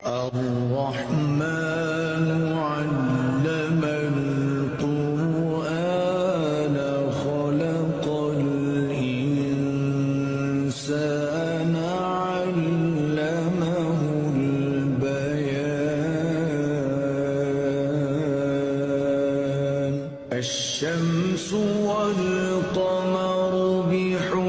الرحمن علم القرآن خلق الإنسان علمه البيان الشمس والقمر بحسبان